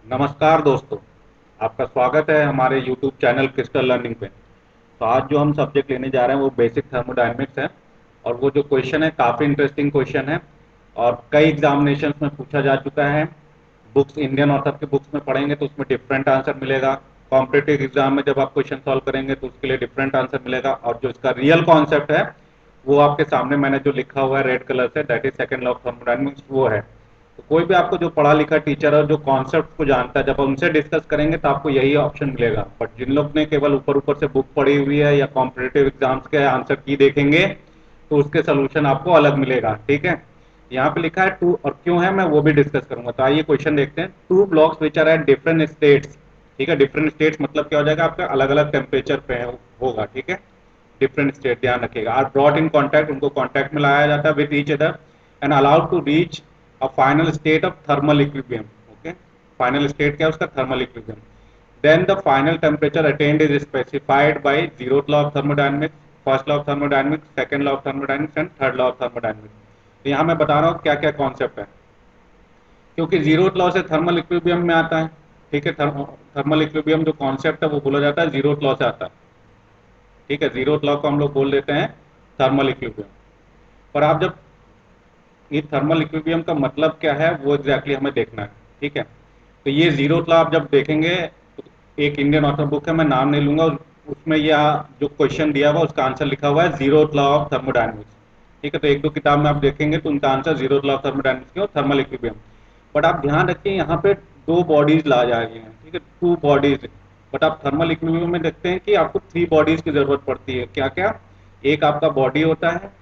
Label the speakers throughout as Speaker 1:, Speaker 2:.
Speaker 1: नमस्कार दोस्तों, आपका स्वागत है हमारे YouTube चैनल क्रिस्टल लर्निंग पे। तो आज जो हम सब्जेक्ट लेने जा रहे हैं वो बेसिक थर्मोडायनेमिक्स है। और वो जो क्वेश्चन है काफ़ी इंटरेस्टिंग क्वेश्चन है और कई एग्जामिनेशंस में पूछा जा चुका है। बुक्स इंडियन ऑथर की बुक्स में पढ़ेंगे तो उसमें डिफरेंट आंसर मिलेगा। कॉम्पिटेटिव एग्जाम में जब आप क्वेश्चन सॉल्व करेंगे तो उसके लिए डिफरेंट आंसर मिलेगा। और जो इसका रियल कॉन्सेप्ट है वो आपके सामने मैंने जो लिखा हुआ है रेड कलर से, that is second law of thermodynamics, वो है। तो कोई भी आपको जो पढ़ा लिखा टीचर है जो कॉन्सेप्ट को जानता है, जब उनसे डिस्कस करेंगे तो आपको यही ऑप्शन मिलेगा। बट जिन लोग ने केवल ऊपर ऊपर से बुक पढ़ी हुई है या कॉम्पिटेटिव एग्जाम्स के आंसर की देखेंगे तो उसके सोल्यूशन आपको अलग मिलेगा। ठीक है, यहाँ पे लिखा है टू, और क्यों है मैं वो भी डिस्कस करूंगा। तो आइए क्वेश्चन देखते हैं। Two blocks which are at different states. ठीक है, डिफरेंट स्टेट्स मतलब क्या हो जाएगा, आपका अलग अलग टेम्परेचर पे होगा। ठीक है, डिफरेंट स्टेट ध्यान रखिएगा। आर ब्रॉट इन कॉन्टैक्ट, उनको कॉन्टैक्ट में लाया जाता है with each other and allowed to reach a final state of thermal equilibrium. Okay, final state क्या है उसका, thermal equilibrium. Then the final temperature attained is specified by zeroth law of thermodynamics, first law of thermodynamics, second law of thermodynamics and third law of thermodynamics. तो यहाँ मैं बता रहा हूँ क्या क्या कॉन्सेप्ट है, क्योंकि जीरोथ लॉ से थर्मल इक्विलिब्रियम में आता है। ठीक है, थर्मल इक्विलिब्रियम जो कॉन्सेप्ट है वो बोला जाता है जीरोथ लॉ से आता है। ठीक है, जीरोथ लॉ को हम लोग बोल देते हैं थर्मल इक्विलिब्रियम। पर आप जब ये थर्मल इक्विलिब्रियम का मतलब क्या है वो एग्जैक्टली हमें देखना है। ठीक है, तो ये जीरोथ लॉ आप जब देखेंगे तो एक इंडियन ऑथर बुक है, मैं नाम नहीं लूंगा, उसमें यह जो क्वेश्चन दिया हुआ उसका आंसर लिखा हुआ है जीरोथ लॉ ऑफ थर्मोडायनेमिक्स। ठीक है, तो एक दो किताब में आप देखेंगे तो उनका answer zeroth law of thermodynamics की और थर्मल इक्विलिब्रियम। बट आप ध्यान रखिए यहाँ पे दो बॉडीज ला जा रही हैं। ठीक है, टू बॉडीज। बट आप थर्मल इक्विलिब्रियम में देखते हैं कि आपको थ्री बॉडीज की जरूरत पड़ती है। क्या क्या, एक आपका बॉडी होता है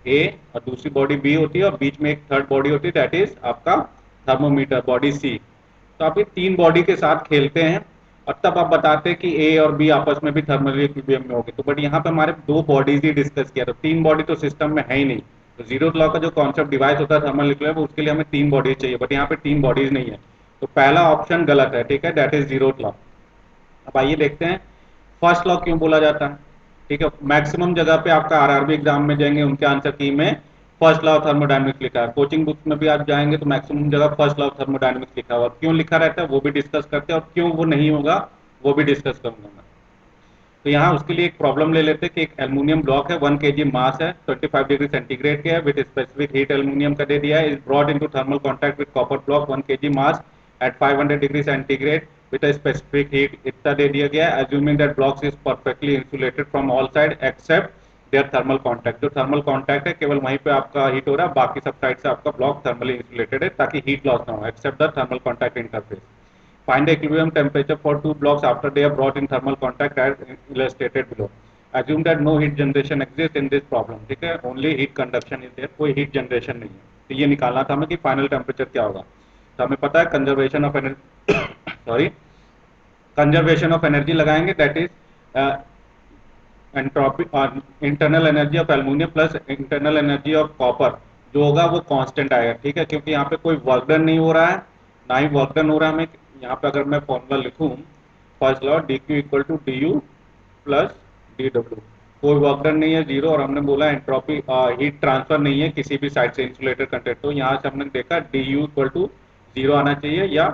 Speaker 1: ए, और दूसरी बॉडी बी होती है, और बीच में एक थर्ड बॉडी होती है दैट इज आपका थर्मोमीटर, बॉडी सी। तो आप ये तीन बॉडी के साथ खेलते हैं और तब आप बताते हैं कि ए और बी आपस में भी थर्मल इक्विलिब्रियम में होगी। तो बट यहाँ पे हमारे दो बॉडीज ही डिस्कस किया, तो तीन बॉडी तो सिस्टम में है ही नहीं। तो जीरो लॉ का जो कॉन्सेप्ट डिवाइस होता है थर्मल इक्विलिब्रियम, उसके लिए हमें तीन बॉडीज चाहिए, बट यहाँ पे तीन बॉडीज नहीं है। तो पहला ऑप्शन गलत है। ठीक है, दैट इज जीरो लॉ। अब आइए देखते हैं फर्स्ट लॉ क्यों बोला जाता है। ठीक है, मैक्सिमम जगह पे आपका आरआरबी एग्जाम में जाएंगे उनके आंसर की में फर्स्ट लॉ ऑफ थर्मोडायनेमिक्स लिखा है। कोचिंग बुक्स में भी आप जाएंगे तो मैक्सिमम जगह फर्स्ट लॉ ऑफ थर्मोडायनेमिक्स लिखा हुआ, क्यों लिखा रहता है वो भी डिस्कस करते हैं, और क्यों वो नहीं होगा वो भी डिस्कस करूंगा मैं। तो यहाँ उसके लिए एक प्रॉब्लम ले लेते हैं कि एक एल्यूमिनियम ब्लॉक है, 1 kg मास है, 25 डिग्री सेंटीग्रेड के है, विद स्पेसिफिक हीट एल्यूमिनियम का दे दिया है, is brought into thermal contact with copper block 1 kg mass at 500 degree centigrade with specific heat, इतना दे दिया गया है। Assuming that blocks is perfectly insulated from all side except their thermal contact. जो थर्मल कांटेक्ट है केवल वहीं पे आपका हीट हो रहा है, बाकी सब साइड से आपका ब्लॉक थर्मली इंसुलेटेड है ताकि हीट लॉस ना हो, except the thermal contact interface. Find the equilibrium temperature for two blocks after they are brought in thermal contact as illustrated below. Assume that no heat generation exists in this problem. ठीक है, only heat conduction is there, कोई heat generation नहीं है। तो ये निकालना था हमें कि फाइनल टेम्परेचर क्या होगा। तो हमें पता है conservation of energy sorry, conservation of energy लगाएंगे, दैट इज एंट्रोपी और internal energy of aluminium plus internal energy of copper जो होगा वो कांस्टेंट आएगा। ठीक है, क्योंकि यहाँ पे कोई वर्क डन नहीं हो रहा है, ना ही वर्क डन हो रहा है हमें। यहाँ पे अगर मैं फॉर्मूला लिखूँ first law d q equal to d u plus d डब्ल्यू, कोई वर्क डन नहीं है जीरो, और हमने बोला एंट्रोपी हीट ट्रांसफर नहीं है किसी भी साइड से इंसुलेटेड कंटेंट, तो यहाँ से हमने देखा d u equal to zero आना चाहिए, या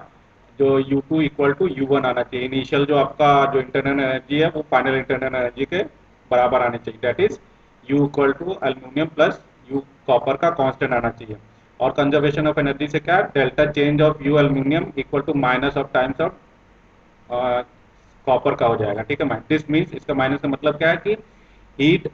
Speaker 1: जो u two equal to u one आना चाहिए। इनिशियल जो आपका जो इंटरनल एनर्जी है वो फाइनल इंटरनल एनर्जी के बराबर आने चाहिए, that is u equal to aluminium plus u copper का कांस्टेंट आना चाहिए। और कंजर्वेशन ऑफ एनर्जी से क्या, delta change of u aluminium equal to minus of times of copper का हो जाएगा। ठीक है, दिस मीन्स, इसका माइनस का मतलब क्या है कि हीट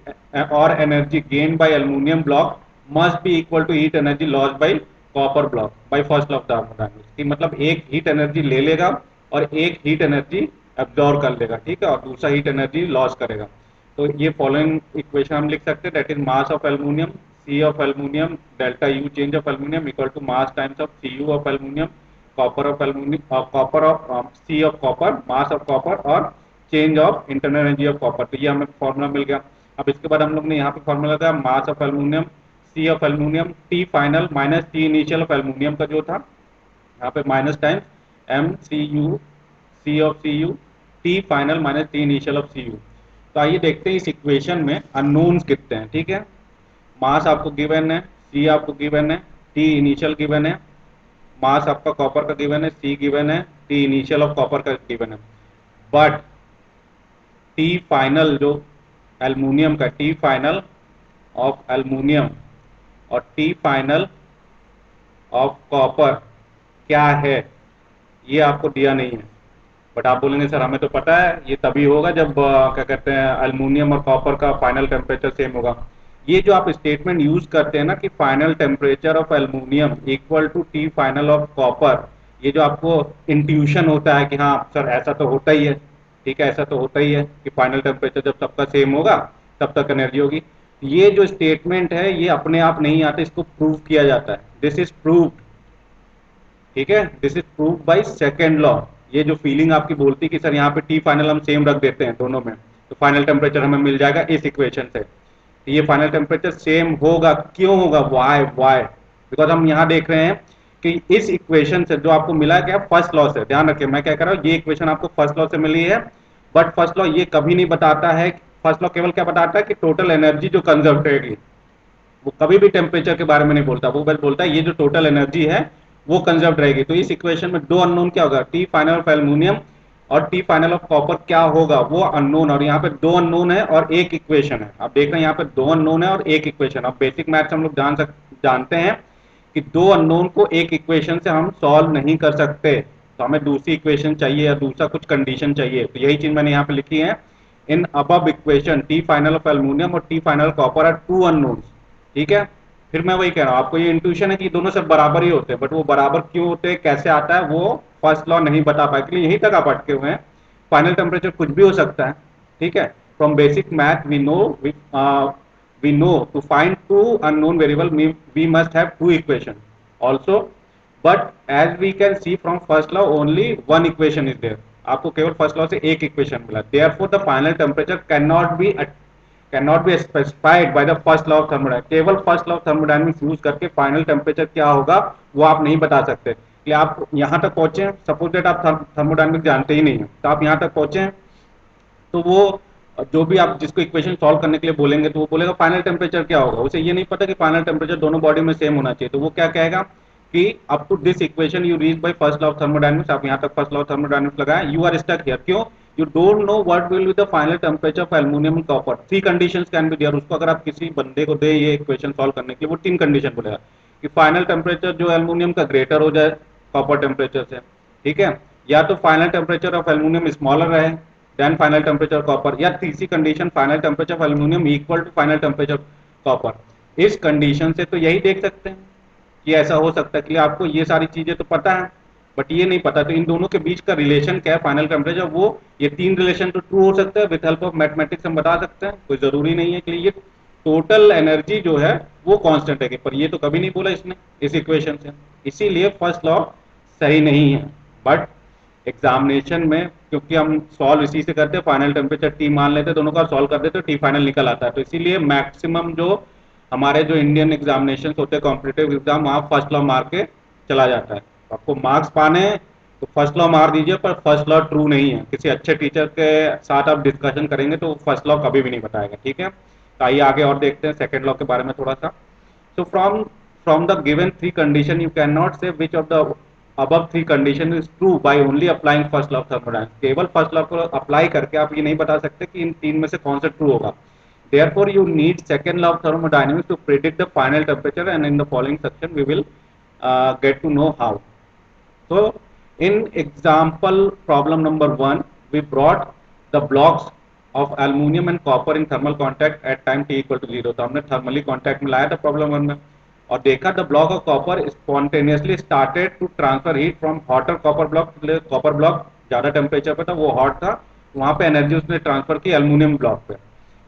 Speaker 1: और energy gain by aluminium block must be equal to heat energy loss by copper block by first law of thermodynamics, कि मतलब एक हीट एनर्जी ले लेगा और एक हीट एनर्जी एब्जॉर्ब कर लेगा। ठीक है, और दूसरा हीट एनर्जी लॉस करेगा। तो ये फॉलोइंग इक्वेशन हम लिख सकते हैं, that is mass of aluminium c of aluminium delta U change of aluminium equal to mass times of c u of aluminium copper of aluminium copper of c of copper mass of copper और change of internal energy of copper. तो ये हमें formula मिल गया। अब इसके बाद हम लोग ने यहाँ पे फॉर्मूला लगाया mass of aluminium c of aluminium t final minus t initial of aluminium का जो था, यहाँ पे minus times m c u c of c u t final minus t initial of c u. तो आइए देखते हैं इस इक्वेशन में अननोन्स कितने हैं। ठीक है, मास आपको गिवन है, सी आपको गिवन है, टी इनिशियल गिवन है, मास आपका कॉपर का गिवन है, सी गिवन है, टी इनिशियल ऑफ कॉपर का गिवन है, बट टी फाइनल जो एल्यूमिनियम का, टी फाइनल ऑफ एल्यूमिनियम और टी फाइनल ऑफ कॉपर क्या है, ये आपको दिया नहीं है। बट आप बोलेंगे सर हमें तो पता है, ये तभी होगा जब क्या कहते हैं एल्यूमिनियम और कॉपर का फाइनल टेम्परेचर सेम होगा। ये जो आप स्टेटमेंट यूज करते हैं ना कि final temperature of aluminium equal to t final of copper, ये जो आपको इंट्यूशन होता है कि हाँ सर ऐसा तो होता ही है, ठीक है, ऐसा तो होता ही है कि फाइनल टेम्परेचर जब सबका सेम होगा तब तक एनर्जी होगी। ये जो स्टेटमेंट है ये अपने आप नहीं आता, इसको प्रूव किया जाता है। दिस इज प्रूव्ड, ठीक है, this is prove by second law. ये जो फीलिंग आपकी बोलती है कि सर यहाँ पे टी फाइनल हम सेम रख देते हैं दोनों में, तो फाइनल टेम्परेचर हमें मिल जाएगा इस इक्वेशन से। तो ये फाइनल टेम्परेचर सेम होगा, क्यों होगा, वाई वाई, बिकॉज हम यहाँ देख रहे हैं कि इस इक्वेशन से जो आपको मिला क्या, फर्स्ट लॉ से, ध्यान रखिए मैं क्या कर रहा हूँ, ये इक्वेशन आपको फर्स्ट लॉ से मिली है, बट फर्स्ट लॉ ये कभी नहीं बताता है, फर्स्ट लॉ केवल क्या बताता है कि टोटल एनर्जी जो कंजर्व रहेगी, वो कभी भी टेम्परेचर के बारे में नहीं बोलता, वो बस बोलता है ये जो टोटल एनर्जी है वो कंजर्व रहेगी। तो इस इक्वेशन में दो अननोन क्या होगा, टी फाइनल ऑफ एल्यूमिनियम और टी फाइनल ऑफ कॉपर क्या होगा, वो अननोन, और यहाँ पे दो अननोन है और एक इक्वेशन है। आप देख रहे हैं यहाँ पे दो अननोन है और एक इक्वेशन। अब बेसिक मैथ्स हम लोग जानते हैं कि दो अननोन को एक इक्वेशन से हम सॉल्व नहीं कर सकते, तो हमें दूसरी इक्वेशन चाहिए या दूसरा कुछ कंडीशन चाहिए। तो यही चीज मैंने यहाँ पे लिखी है, in above equation T final of aluminium और T final copper are two unknown, ठीक है। फिर मैं वही कह रहा हूँ आपको, ये इंट्यूशन है कि दोनों सब बराबर ही होते हैं, बट वो बराबर क्यों होते हैं, कैसे आता है, वो फर्स्ट लॉ नहीं बता पाए, इसलिए यहीं तक आप अटके हुए हैं। फाइनल टेम्परेचर कुछ भी हो सकता है, ठीक है। From basic math we know to find two unknown variable we must have two equation also, but as we can see from first law only one equation is there. आपको केवल first law से एक इक्वेशन मिला, therefore the final temperature can not be specified by the first law of thermodynamics. केवल first law of thermodynamics use करके final temperature क्या होगा वो आप नहीं बता सकते। इसलिए आप यहाँ तक पहुंचे, सपोज दैट आप थर्मोडायनामिक्स जानते ही नहीं है, तो आप यहाँ तक पहुंचे तो वो जो भी आप जिसको इक्वेशन सॉल्व करने के लिए बोलेंगे तो वो बोलेगा फाइनल टेम्परेचर क्या होगा, उसे ये नहीं पता कि फाइनल टेम्परेचर दोनों बॉडी में सेम होना चाहिए, तो वो क्या कहेगा कि up to this equation you reach by first law of thermodynamics. आप यहाँ तक फर्स्ट लॉ ऑफ थर्मोडायनामिक्स लगाए, यू आर स्टक हियर, क्यों, you don't know what will be the final temperature of aluminium and copper. Three conditions can be there. उसको अगर आप किसी बंदे को दे ये इक्वेशन सॉल्व करने के लिए, वो तीन कंडीशन बोलेगा कि फाइनल टेम्परेचर जो एल्यूमिनियम का ग्रेटर हो जाए कॉपर टेम्परेचर से, ठीक है, या तो final temperature of aluminium smaller रहे देन फाइनल टेम्परेचर कॉपर, या तीसरी condition final temperature of aluminium equal to final temperature copper. इस कंडीशन से तो यही देख सकते हैं कि ऐसा हो सकता है, कि आपको ये सारी चीजें तो पता है बट ये नहीं पता तो इन दोनों के बीच का रिलेशन क्या है फाइनल टेम्परेचर, वो ये तीन रिलेशन तो ट्रू हो सकते हैं, विद हेल्प ऑफ मैथमेटिक्स हम बता सकते हैं, कोई जरूरी नहीं है कि ये टोटल एनर्जी जो है वो कांस्टेंट है, पर ये तो कभी नहीं बोला इसने इस इक्वेशन से, इसीलिए फर्स्ट लॉ सही नहीं है। बट एग्जामिनेशन में क्योंकि हम सॉल्व इसी से करते हैं, फाइनल टेम्परेचर टी मान लेते हैं, दोनों का सॉल्व कर देते तो टी फाइनल निकल आता है, तो इसीलिए मैक्सिमम जो हमारे जो इंडियन एग्जामिनेशन होते हैं कॉम्पिटेटिव एग्जाम, वहाँ फर्स्ट लॉ मार के चला जाता है। तो आपको मार्क्स पाने हैं तो फर्स्ट लॉ मार दीजिए, पर फर्स्ट लॉ ट्रू नहीं है, किसी अच्छे टीचर के साथ आप डिस्कशन करेंगे तो फर्स्ट लॉ कभी भी नहीं बताएगा, ठीक है। तो आइए आगे और देखते हैं सेकेंड लॉ के बारे में थोड़ा सा। So from the given three condition, you cannot say which of the above three condition is true by only applying first law of thermodynamics। केवल first law को अप्लाई करके आप ये नहीं बता सकते कि इन तीन में से कौन सा ट्रू होगा। Therefore, you need second law of thermodynamics to predict the final temperature, and in the following section we will get to know how. So, in example problem number 1, we brought the blocks of aluminium and copper in thermal contact at time t equal to 0। तो हमने thermally contact में लाया था problem 1 में, और देखा the block of copper spontaneously started to transfer heat from hotter copper block. Copper block ज्यादा temperature पे था, वो हॉट था, वहां पे एनर्जी उसने ट्रांसफर की एल्यूमिनियम ब्लॉक पे।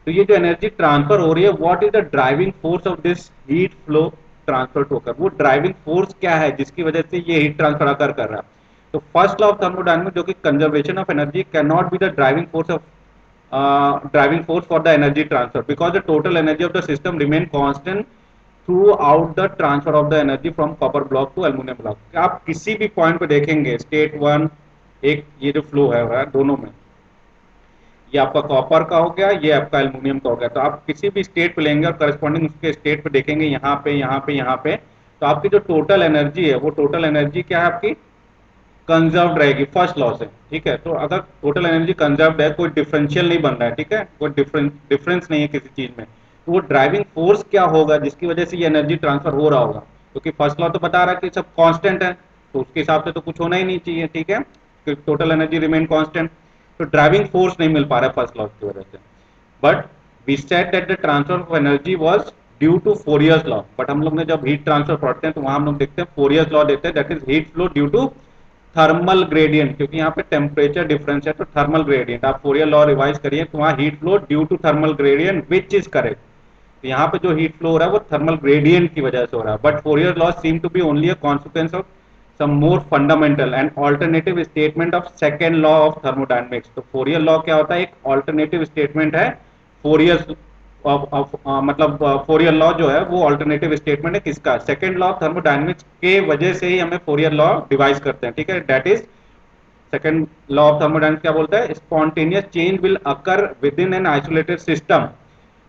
Speaker 1: तो ये जो एनर्जी ट्रांसफर हो रही है, what is the driving force of this heat flow transfer to occur, वो ड्राइविंग फोर्स क्या है जिसकी वजह से ये हीट ट्रांसफर अकर कर रहा है। तो फर्स्ट लॉ ऑफ थर्मोडायनामिक्स जो कि conservation of energy can not be the driving force for the energy transfer, because the total energy of the system remain constant through out the transfer of the energy from copper block to aluminium block. आप किसी भी point पे देखेंगे state one, एक ये जो flow है दोनों में, ये आपका कॉपर का हो गया, ये आपका एल्यूमिनियम का हो गया, तो आप किसी भी स्टेट पे लेंगे और करस्पॉन्डिंग उसके स्टेट पे देखेंगे यहाँ पे यहाँ पे यहाँ पे तो आपकी जो टोटल एनर्जी है वो टोटल एनर्जी क्या है आपकी, कंजर्व्ड रहेगी फर्स्ट लॉ से। ठीक है, तो अगर टोटल एनर्जी कंजर्व्ड है, कोई डिफरेंशियल नहीं बन रहा है, ठीक है, कोई डिफरेंस नहीं है किसी चीज में, तो वो ड्राइविंग फोर्स क्या होगा जिसकी वजह से ये एनर्जी ट्रांसफर हो रहा होगा, क्योंकि फर्स्ट लॉ तो बता रहा है कि सब कांस्टेंट है, तो उसके हिसाब से तो कुछ होना ही नहीं चाहिए। ठीक है, टोटल एनर्जी रिमेन कांस्टेंट, तो ड्राइविंग फोर्स नहीं मिल पा रहा है फर्स्ट लॉ की वजह से। But we said that the transfer of energy was due to Fourier's law, but हम लोग ने जब हीट ट्रांसफर पढ़ते हैं तो वहां हम लोग देखते हैं फोरियर्स लॉ देते हैं, that is heat flow due to thermal gradient, क्योंकि यहाँ पे टेम्परेचर डिफरेंस है तो थर्मल ग्रेडियंट, आप फोरियर लॉ रिवाइज करिए तो वहाँ heat flow due to thermal gradient which is correct. तो यहाँ पे जो हीट फ्लो हो रहा है वो थर्मल ग्रेडियंट की वजह से हो रहा है, but Fourier law seem to be only a consequence of some more fundamental and alternative statement of second law of thermodynamics। तो फोरियर लॉ क्या होता है, एक ऑल्टरनेटिव स्टेटमेंट है फोरियर ऑफ मतलब फोरियर लॉ जो है वो ऑल्टरनेटिव स्टेटमेंट है किसका, सेकंड लॉ ऑफ थर्मोडायनेमिक्स के वजह से ही हमें फोरियर लॉ डिवाइस करते हैं। ठीक है, that is second law of thermodynamics क्या बोलता है, spontaneous change will occur with in an isolated system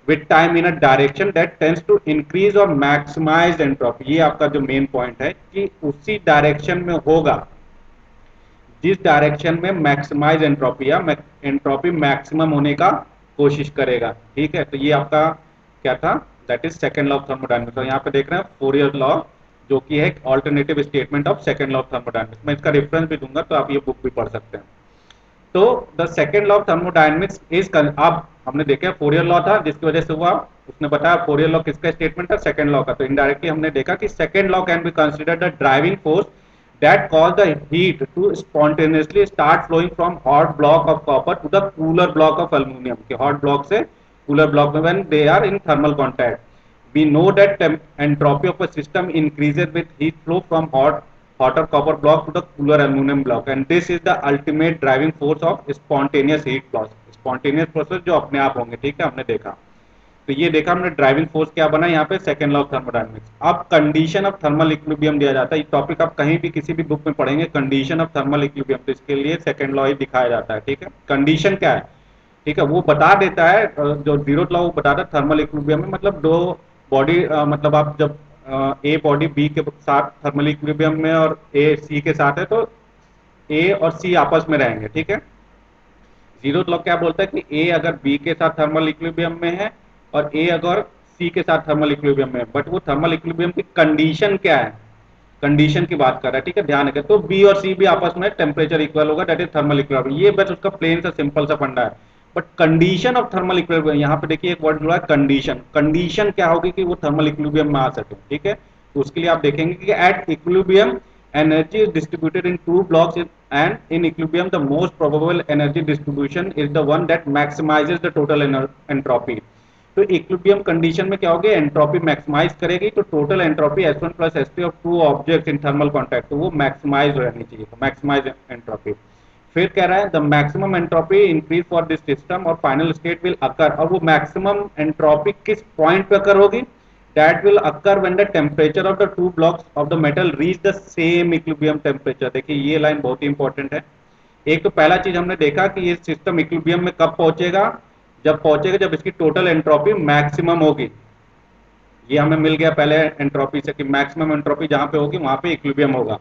Speaker 1: with time in a direction that tends to increase or maximize entropy। ये आपका जो मेन पॉइंट है कि उसी डायरेक्शन में होगा जिस डायरेक्शन में मैक्सिमाइज एंट्रोपी या एंट्रोपी मैक्सिमम होने का कोशिश करेगा। ठीक है, तो ये आपका क्या था, that is second law of thermodynamics. और यहाँ पे देख रहे हैं फोरियर लॉ जो कि है alternative statement of second law of thermodynamics. मैं इसका रेफरेंस भी दूंगा तो आप ये बुक भी पढ़ सकते हैं। तो the second law of thermodynamics is, अब हमने देखा फोरियर लॉ था जिसकी वजह से हुआ, उसने बताया फोरियर लॉ किसका स्टेटमेंट था, सेकेंड लॉ का, तो इनडायरेक्टली हमने देखा कि second law can be considered the driving force that cause the heat to spontaneously start flowing from hot block of copper to the cooler block of aluminum, कि hot block से cooler block में when they are in thermal contact। We know that entropy of a system increases with heat flow from hotter copper block to the cooler aluminum block, and this is the ultimate driving force of spontaneous heat loss। spontaneous process जो अपने आप होंगे, ठीक है, हमने देखा। तो ये देखा हमने ड्राइविंग फोर्स क्या बना यहाँ पे, सेकंड लॉ ऑफ थर्मोडायनेमिक्स। अब कंडीशन ऑफ थर्मल इक्विलिब्रियम दिया जाता है, ये टॉपिक आप कहीं भी किसी भी बुक में पढ़ेंगे, कंडीशन ऑफ थर्मल इक्विलिब्रियम, तो इसके लिए सेकंड लॉ ही दिखाया जाता है। ठीक है, कंडीशन क्या है, ठीक है, वो बता देता है, जो जीरो लॉ वो बताता है थर्मल इक्विलिब्रियम में, मतलब दो बॉडी, मतलब आप जब ए बॉडी बी के साथ थर्मल इक्विलिब्रियम में और ए सी के साथ है तो ए और सी आपस में रहेंगे। ठीक है, जीरो लॉ क्या बोलता है कि ए अगर बी के साथ थर्मल इक्विलिब्रियम में है और ए अगर सी के साथ थर्मल इक्विलिब्रियम में है, बट वो थर्मल इक्विलिब्रियम की कंडीशन क्या है, कंडीशन की बात कर रहा है। ठीक है, ध्यान रखें, तो बी और सी भी आपस में टेम्परेचर इक्वल होगा, दैट इज थर्मल इक्विलिब्रियम, ये बस उसका प्लेन सा सिंपल सा फंडा है। But condition of thermal equilibrium, यहाँ पे देखिए एक वर्ड जुड़ा है कंडीशन, कंडीशन क्या होगी कि वो थर्मल इक्विलिब्रियम में आ सके। ठीक है, तो उसके लिए आप देखेंगे कि at equilibrium energy is distributed in two blocks and in equilibrium the most probable energy distribution is the one that maximizes the total entropy। तो इक्विलिब्रियम कंडीशन में क्या होगी, एंट्रोपी मैक्सिमाइज करेगी, तो total entropy S1 plus S2 of two objects in thermal contact, तो वो maximise रहनी चाहिए, तो मैक्सिमाइज एंट्रोपी। फिर कह रहा है the maximum entropy increase for this system और फाइनल स्टेट विल अकर, और वो मैक्सिमम एंट्रोपी किस पॉइंट पे अकर होगी, that will occur when the temperature of the two blocks of the metal reach the same equilibrium temperature। देखिए ये line बहुत ही important है। एक तो पहला चीज हमने देखा कि ये सिस्टम इक्विलिब्रियम में कब पहुंचेगा, जब पहुंचेगा जब इसकी टोटल एंट्रोपी मैक्सिमम होगी। ये हमें मिल गया पहले एंट्रोपी से कि मैक्सिमम एंट्रोपी जहां पे होगी वहां पे इक्विलिब्रियम होगा।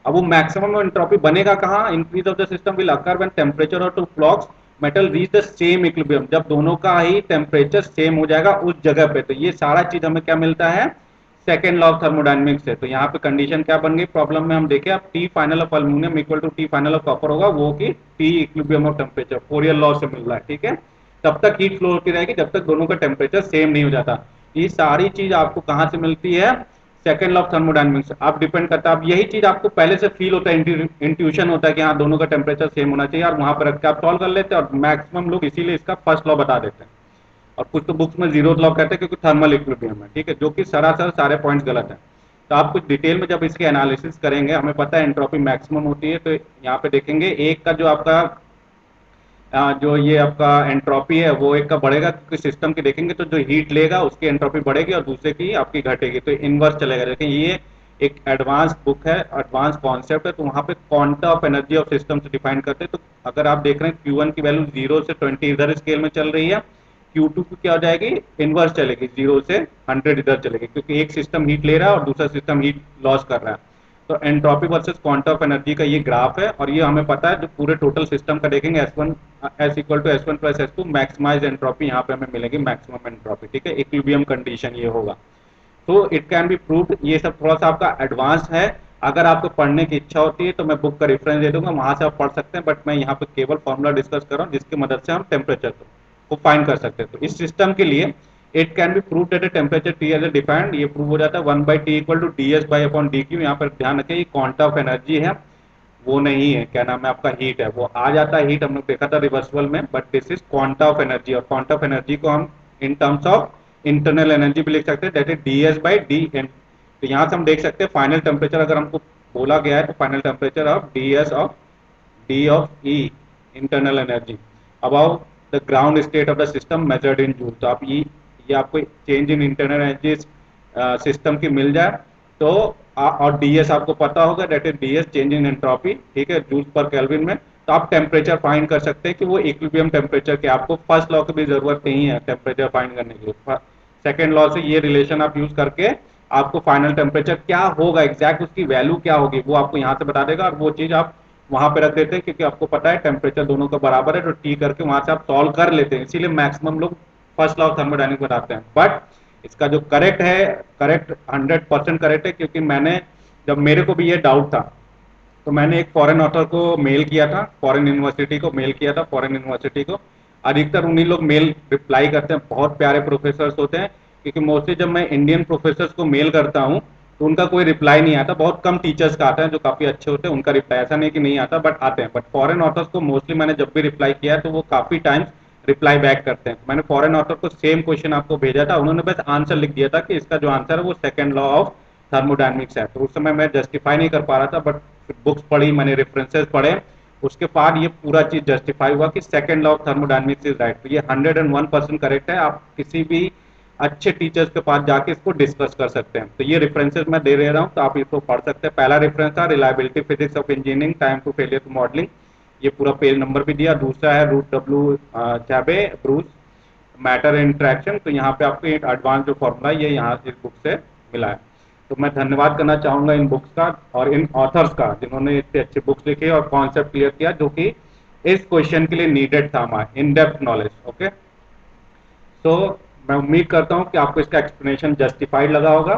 Speaker 1: अब वो मैक्सिमम एंट्रोपी बनेगा कहाँ, increase of the system will occur when temperature of two blocks metal reach the same equilibrium, जब दोनों का ही टेम्परेचर सेम हो जाएगा उस जगह पे। तो ये सारा चीज हमें क्या मिलता है, सेकेंड लॉ ऑफ थर्मोडायनेमिक्स से। तो यहाँ पे कंडीशन क्या बन गई प्रॉब्लम में, हम देखें अब t final of aluminium equal to t final of copper होगा, वो कि t equilibrium of temperature, Fourier law से मिल रहा है। ठीक है, तब तक हीट फ्लो होती रहेगी जब तक दोनों का टेम्परेचर सेम नहीं हो जाता। ये सारी चीज आपको कहां से मिलती है, सेकंड लॉ ऑफ थर्मोडायनेमिक्स। आप डिपेंड करता है, अब यही चीज आपको पहले से फील होता है, इंट्यूशन होता है कि हाँ दोनों का टेम्परेचर सेम होना चाहिए, और वहां पर रख के आप सॉल्व कर लेते हैं, और मैक्सिमम लोग इसीलिए इसका फर्स्ट लॉ बता देते हैं, और कुछ तो बुक्स में जीरो लॉ कहते हैं क्योंकि थर्मल इक्विलिब्रियम है। ठीक है, जो कि सरासर सारे पॉइंट्स गलत है। तो आप कुछ डिटेल में जब इसके एनालिसिस करेंगे, हमें पता है एंट्रोपी मैक्सिमम होती है, तो यहाँ पे देखेंगे एक का जो आपका जो ये आपका एंट्रोपी है वो एक का बढ़ेगा क्योंकि सिस्टम की देखेंगे तो जो हीट लेगा उसकी एंट्रोपी बढ़ेगी और दूसरे की आपकी घटेगी, तो इनवर्स चलेगा। लेकिन ये एक एडवांस बुक है, एडवांस कॉन्सेप्ट है, तो वहाँ पे quanta of energy of system से डिफाइन करते हैं। तो अगर आप देख रहे हैं Q1 की वैल्यू 0 से 20 इधर स्केल में चल रही है, Q2 की क्या हो जाएगी, इनवर्स चलेगी, 0 से 100 इधर चलेगी, क्योंकि एक सिस्टम हीट ले रहा है और दूसरा सिस्टम हीट लॉस कर रहा है। तो entropy versus quantum of energy का ये ग्राफ है, और ये हमें पता है जो पूरे टोटल सिस्टम का देखेंगे S1 S equal to S1 plus S2, maximise entropy यहाँ पे हमें मिलेगी, मैक्सिमम एंट्रोपी, ठीक है, इक्विलिब्रियम कंडीशन ये होगा। तो इट कैन बी प्रूव्ड। ये सब थोड़ा सा आपका एडवांस है, अगर आपको पढ़ने की इच्छा होती है तो मैं बुक का रेफरेंस दे दूंगा, वहां से आप पढ़ सकते हैं, बट मैं यहाँ पे केवल फॉर्मूला डिस्कस कर रहा हूँ जिसकी मदद से हम टेम्परेचर को फाइंड कर सकते हैं। तो इस सिस्टम के लिए it can be prove that temperature t as a defined, ये प्रूव हो जाता है 1/T equal to d s by upon d q. यहाँ पर ध्यान रखें ये क्वांटम ऑफ एनर्जी है, वो नहीं है, क्या नाम है आपका, हीट है। वो आ जाता है हीट, हम लोग देखा था रिवर्सिबल में, but this is quanta of energy, और क्वांटा ऑफ एनर्जी को हम in terms of internal energy भी लिख सकते हैं, that is d s by d n. तो यहाँ से हम देख सकते हैं फाइनल टेम्परेचर अगर हमको बोला गया है, तो final temperature of D S of D of E, internal energy, about the ground state of the system measured in joule. तो आप ये आपको change in internal energy system की मिल जाए तो और डीएस आपको पता होगा, that is DS change in entropy, ठीक है, जूल पर केल्विन में, तो आप टेम्परेचर फाइंड कर सकते हैं कि वो इक्विलिब्रियम टेम्परेचर के, आपको फर्स्ट लॉ की भी जरूरत नहीं है टेम्परेचर फाइंड करने के लिए। सेकेंड लॉ से ये रिलेशन आप यूज करके आपको फाइनल टेम्परेचर क्या होगा, एग्जैक्ट उसकी वैल्यू क्या होगी, वो आपको यहाँ से बता देगा, और वो चीज आप वहां पे रख देते हैं, क्योंकि आपको पता है टेम्परेचर दोनों का बराबर है, तो टी करके वहां से आप सॉल्व कर लेते हैं। इसीलिए मैक्सिमम लोग फर्स्ट लॉ ऑफ थर्मोडायनेमिक्स बताते हैं। बट इसका जो करेक्ट है, करेक्ट 100% करेक्ट है, क्योंकि मैंने, जब मेरे को भी ये डाउट था, तो मैंने एक फॉरेन ऑथर को मेल किया था, फॉरेन यूनिवर्सिटी को मेल किया था, फॉरेन यूनिवर्सिटी को। अधिकतर उन्हीं लोग मेल रिप्लाई करते हैं, बहुत प्यारे प्रोफेसर होते हैं, क्योंकि मोस्टली जब मैं इंडियन प्रोफेसर को मेल करता हूँ तो उनका कोई रिप्लाई नहीं आता, बहुत कम टीचर्स का आता है जो काफी अच्छे होते हैं, उनका रिप्लाई, ऐसा नहीं कि नहीं आता, बट आते हैं। बट फॉरेन ऑथर्स को मोस्टली मैंने जब भी रिप्लाई किया है तो वो काफी टाइम्स रिप्लाई बैक करते हैं। मैंने फॉरेन ऑथर को सेम क्वेश्चन आपको भेजा था, उन्होंने बस आंसर लिख दिया था कि इसका जो आंसर है वो सेकंड लॉ ऑफ थर्मोडायनेमिक्स है। तो उस समय मैं जस्टिफाई नहीं कर पा रहा था, बट बुक्स पढ़ी मैंने, रेफरेंसेस पढ़े, उसके बाद ये पूरा चीज जस्टिफाई हुआ कि second law of thermodynamics is right. तो ये 101% करेक्ट है, आप किसी भी अच्छे टीचर्स के पास जाके इसको डिस्कस कर सकते हैं। तो ये रेफरेंसेस मैं दे रहा हूँ, तो आप इसको पढ़ सकते हैं। पहला रेफरेंस था reliability physics of engineering, time to failure to modelling, ये पूरा पेज नंबर भी दिया। दूसरा है रूट डब्ल्यू चैबे ब्रूस, मैटर इंट्रैक्शन, तो यहाँ पे आपको एक एडवांस जो फॉर्मूला ये यहाँ इस बुक से मिला है। तो मैं धन्यवाद करना चाहूंगा इन बुक्स का और इन ऑथर्स का जिन्होंने इतने अच्छे बुक्स लिखे और कॉन्सेप्ट क्लियर किया, जो कि इस क्वेश्चन के लिए नीडेड था, हमारा इन डेप्थ नॉलेज। ओके, तो मैं उम्मीद करता हूँ कि आपको इसका एक्सप्लेनेशन जस्टिफाइड लगा होगा।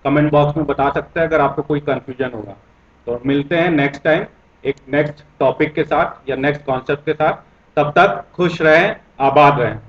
Speaker 1: कमेंट बॉक्स में बता सकते हैं अगर आपको कोई कंफ्यूजन होगा। तो मिलते हैं नेक्स्ट टाइम एक नेक्स्ट टॉपिक के साथ या नेक्स्ट कॉन्सेप्ट के साथ। तब तक खुश रहें, आबाद रहें।